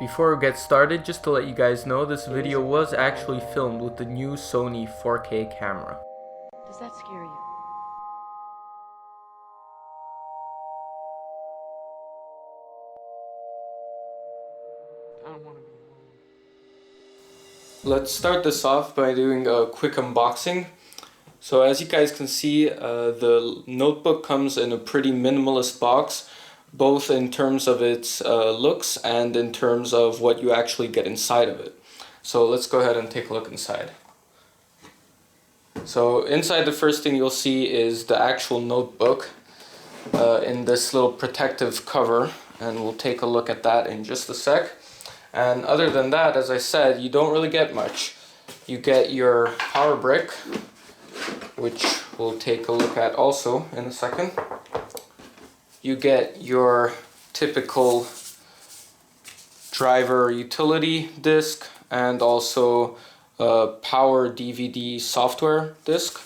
Before we get started, just to let you guys know, this video was actually filmed with the new Sony 4K camera. Does that scare you? I don't want to be alone. Let's start this off by doing a quick unboxing. So as you guys can see, the notebook comes in a pretty minimalist box, both in terms of its looks and in terms of what you actually get inside of it. So let's go ahead and take a look inside. So inside, the first thing you'll see is the actual notebook in this little protective cover, and we'll take a look at that in just a sec. And other than that, as I said, you don't really get much. You get your power brick, which we'll take a look at also in a second. You get your typical driver utility disc and also a power DVD software disc.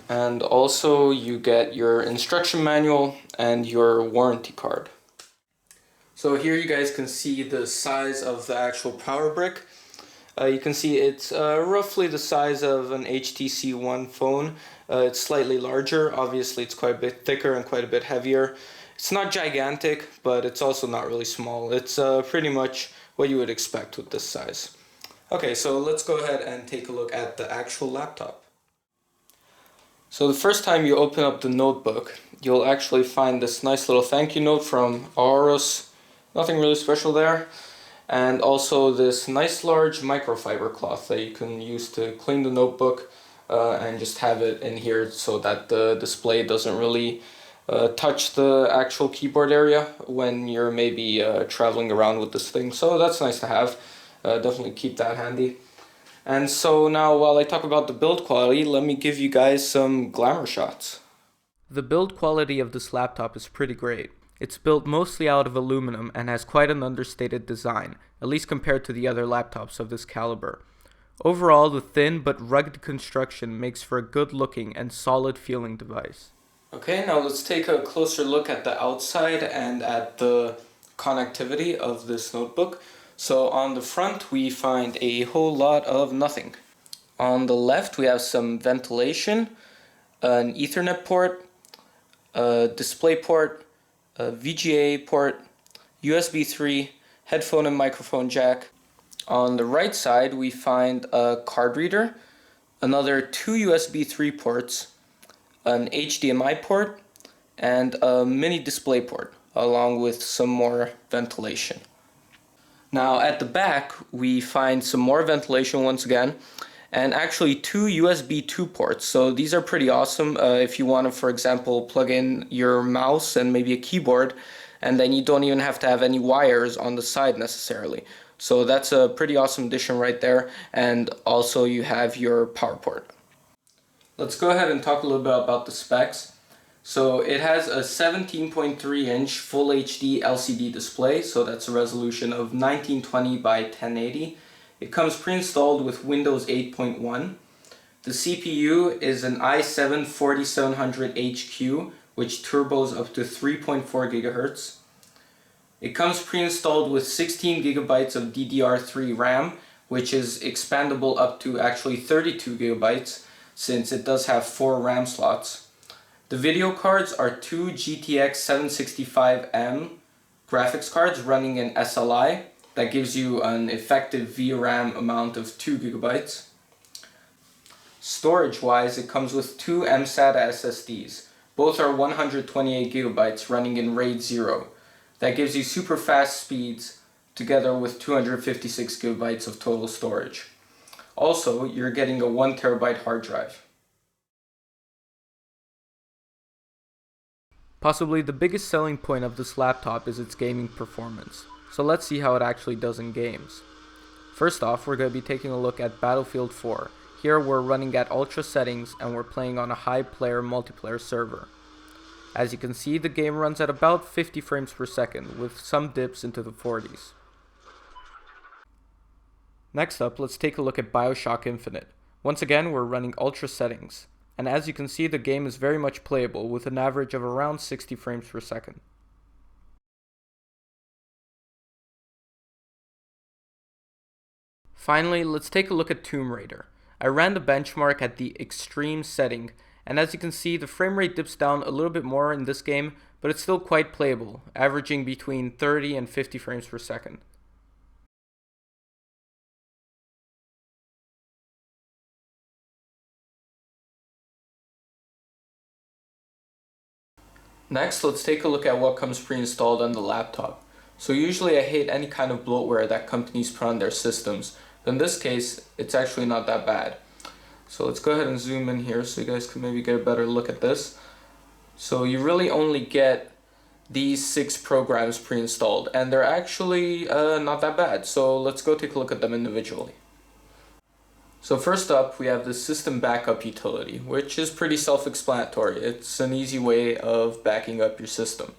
And also you get your instruction manual and your warranty card. So here you guys can see the size of the actual power brick. You can see it's roughly the size of an HTC One phone. It's slightly larger. Obviously it's quite a bit thicker and quite a bit heavier. It's not gigantic, but it's also not really small. It's pretty much what you would expect with this size. Okay, so let's go ahead and take a look at the actual laptop. So the first time you open up the notebook, you'll actually find this nice little thank you note from Aorus. Nothing really special there. And also this nice large microfiber cloth that you can use to clean the notebook and just have it in here so that the display doesn't really touch the actual keyboard area when you're maybe traveling around with this thing. So that's nice to have. Definitely keep that handy. And so now, while I talk about the build quality, let me give you guys some glamour shots. The build quality of this laptop is pretty great. It's built mostly out of aluminum and has quite an understated design, at least compared to the other laptops of this caliber. Overall, the thin but rugged construction makes for a good looking and solid feeling device. Okay, now let's take a closer look at the outside and at the connectivity of this notebook. So on the front we find a whole lot of nothing. On the left we have some ventilation, an Ethernet port, a display port, a VGA port, USB 3, headphone and microphone jack. On the right side we find a card reader, another two USB 3 ports, an HDMI port, and a mini display port, along with some more ventilation. Now at the back we find some more ventilation once again, and actually two USB 2 ports. So these are pretty awesome if you want to, for example, plug in your mouse and maybe a keyboard, and then you don't even have to have any wires on the side necessarily. So that's a pretty awesome addition right there, and also you have your power port. Let's go ahead and talk a little bit about the specs. So it has a 17.3 inch Full HD LCD display, so that's a resolution of 1920 by 1080. It comes pre-installed with Windows 8.1. The CPU is an i7-4700HQ, which turbos up to 3.4 GHz. It comes pre-installed with 16 GB of DDR3 RAM, which is expandable up to actually 32 GB, since it does have 4 RAM slots. The video cards are two GTX 765M graphics cards running in SLI. That gives you an effective VRAM amount of 2 GB. Storage-wise, it comes with two mSATA SSDs. Both are 128 GB running in RAID 0. That gives you super fast speeds together with 256 GB of total storage. Also, you're getting a 1 TB hard drive. Possibly the biggest selling point of this laptop is its gaming performance. So let's see how it actually does in games. First off, we're going to be taking a look at Battlefield 4. Here we're running at ultra settings and we're playing on a high player multiplayer server. As you can see, the game runs at about 50 frames per second with some dips into the 40s. Next up, let's take a look at BioShock Infinite. Once again, we're running ultra settings. And as you can see, the game is very much playable with an average of around 60 frames per second. Finally, let's take a look at Tomb Raider. I ran the benchmark at the extreme setting, and as you can see, the frame rate dips down a little bit more in this game, but it's still quite playable, averaging between 30 and 50 frames per second. Next, let's take a look at what comes pre-installed on the laptop. So usually I hate any kind of bloatware that companies put on their systems, but in this case, it's actually not that bad. So let's go ahead and zoom in here so you guys can maybe get a better look at this. So you really only get these 6 programs pre-installed, and they're actually not that bad. So let's go take a look at them individually. So first up, we have the system backup utility, which is pretty self-explanatory. It's an easy way of backing up your system.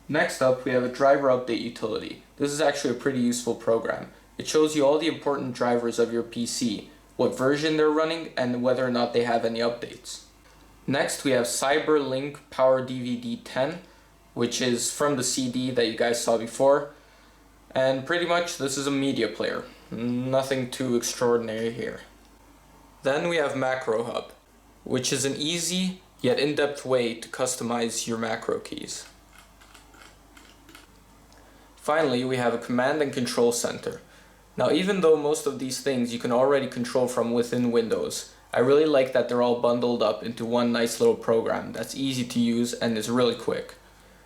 Next up, we have a driver update utility. This is actually a pretty useful program. It shows you all the important drivers of your PC, what version they're running, and whether or not they have any updates. Next, we have CyberLink Power DVD 10, which is from the CD that you guys saw before. And pretty much this is a media player. Nothing too extraordinary here. Then we have Macro Hub, which is an easy yet in-depth way to customize your macro keys. Finally, we have a command and control center. Now, even though most of these things you can already control from within Windows, I really like that they're all bundled up into one nice little program that's easy to use and is really quick.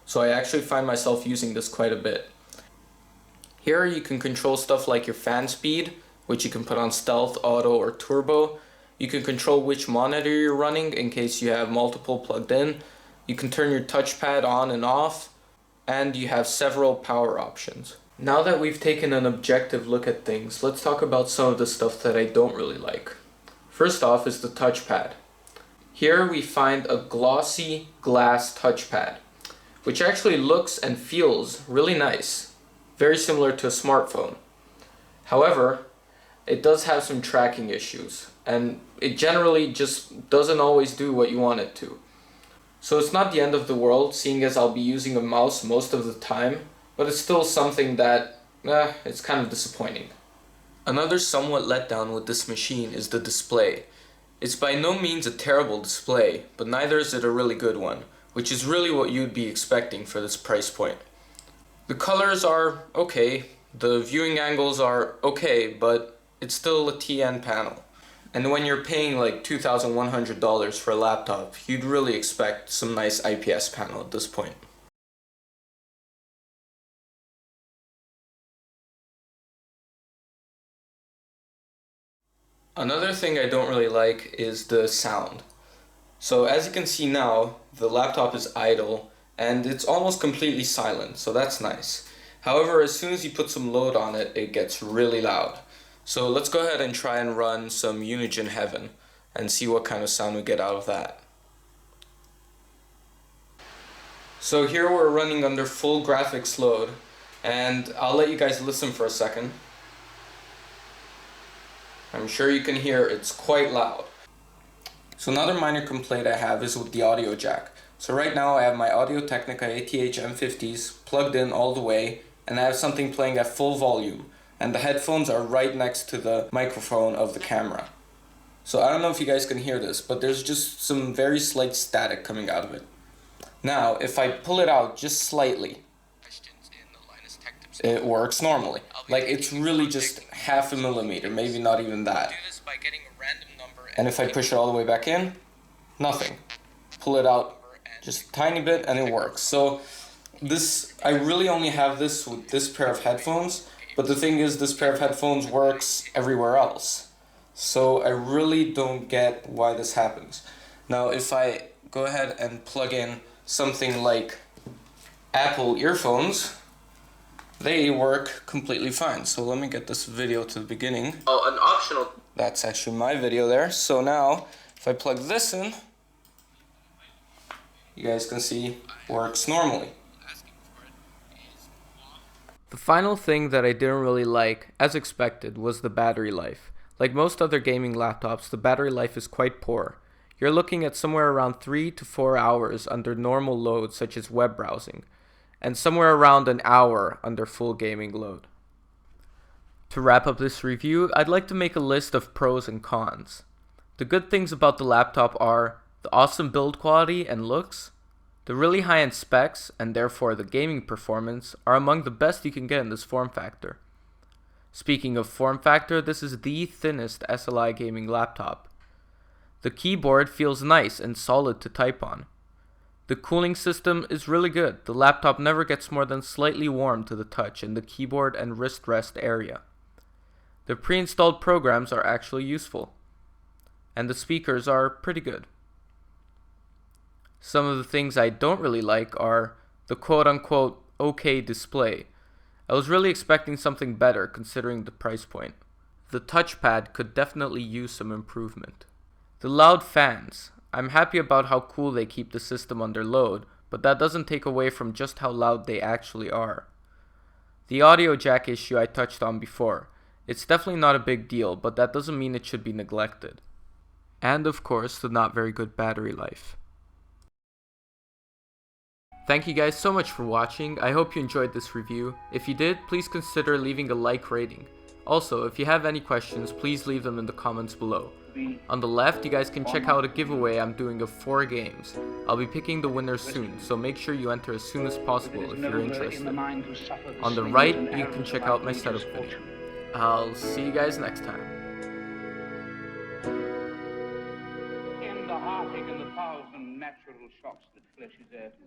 So I actually find myself using this quite a bit. Here you can control stuff like your fan speed, which you can put on stealth, auto, or turbo. You can control which monitor you're running in case you have multiple plugged in. You can turn your touchpad on and off, and you have several power options. Now that we've taken an objective look at things, let's talk about some of the stuff that I don't really like. First off is the touchpad. Here we find a glossy glass touchpad, which actually looks and feels really nice. Very similar to a smartphone. However, it does have some tracking issues, and it generally just doesn't always do what you want it to. So it's not the end of the world, seeing as I'll be using a mouse most of the time, but it's still something that, it's kind of disappointing. Another somewhat letdown with this machine is the display. It's by no means a terrible display, but neither is it a really good one, which is really what you'd be expecting for this price point. The colors are okay, the viewing angles are okay, but it's still a TN panel. And when you're paying like $2,100 for a laptop, you'd really expect some nice IPS panel at this point. Another thing I don't really like is the sound. So as you can see now, the laptop is idle, and it's almost completely silent, so that's nice. However, as soon as you put some load on it, it gets really loud. So let's go ahead and try and run some Unigine Heaven and see what kind of sound we get out of that. So here we're running under full graphics load, and I'll let you guys listen for a second. I'm sure you can hear it's quite loud. So another minor complaint I have is with the audio jack. So right now I have my Audio-Technica ATH M50s plugged in all the way, and I have something playing at full volume, and the headphones are right next to the microphone of the camera. So I don't know if you guys can hear this, but there's just some very slight static coming out of it. Now, if I pull it out just slightly, it works normally. Like, it's really just half a millimeter, maybe not even that. And if I push it all the way back in, nothing. Pull it out just a tiny bit and it works. So this, I really only have this with this pair of headphones, but the thing is this pair of headphones works everywhere else. So I really don't get why this happens. Now if I go ahead and plug in something like Apple earphones, they work completely fine. So let me get this video to the beginning. Oh, an optional. That's actually my video there. So now if I plug this in, you guys can see works normally. The final thing that I didn't really like, as expected, was the battery life. Like most other gaming laptops, the battery life is quite poor. You're looking at somewhere around 3 to 4 hours under normal load such as web browsing, and somewhere around an hour under full gaming load. To wrap up this review, I'd like to make a list of pros and cons. The good things about the laptop are the awesome build quality and looks, the really high-end specs, and therefore the gaming performance, are among the best you can get in this form factor. Speaking of form factor, this is the thinnest SLI gaming laptop. The keyboard feels nice and solid to type on. The cooling system is really good. The laptop never gets more than slightly warm to the touch in the keyboard and wrist rest area. The pre-installed programs are actually useful. And the speakers are pretty good. Some of the things I don't really like are the quote-unquote okay display. I was really expecting something better considering the price point. The touchpad could definitely use some improvement. The loud fans. I'm happy about how cool they keep the system under load, but that doesn't take away from just how loud they actually are. The audio jack issue I touched on before. It's definitely not a big deal, but that doesn't mean it should be neglected. And of course, the not very good battery life. Thank you guys so much for watching. I hope you enjoyed this review. If you did, please consider leaving a like rating. Also, if you have any questions, please leave them in the comments below. On the left, you guys can check out a giveaway I'm doing of 4 games. I'll be picking the winners soon, so make sure you enter as soon as possible if you're interested. On the right, you can check out my setup video. I'll see you guys next time. In the heartache and the 1,000 natural shocks that flesh is heir to.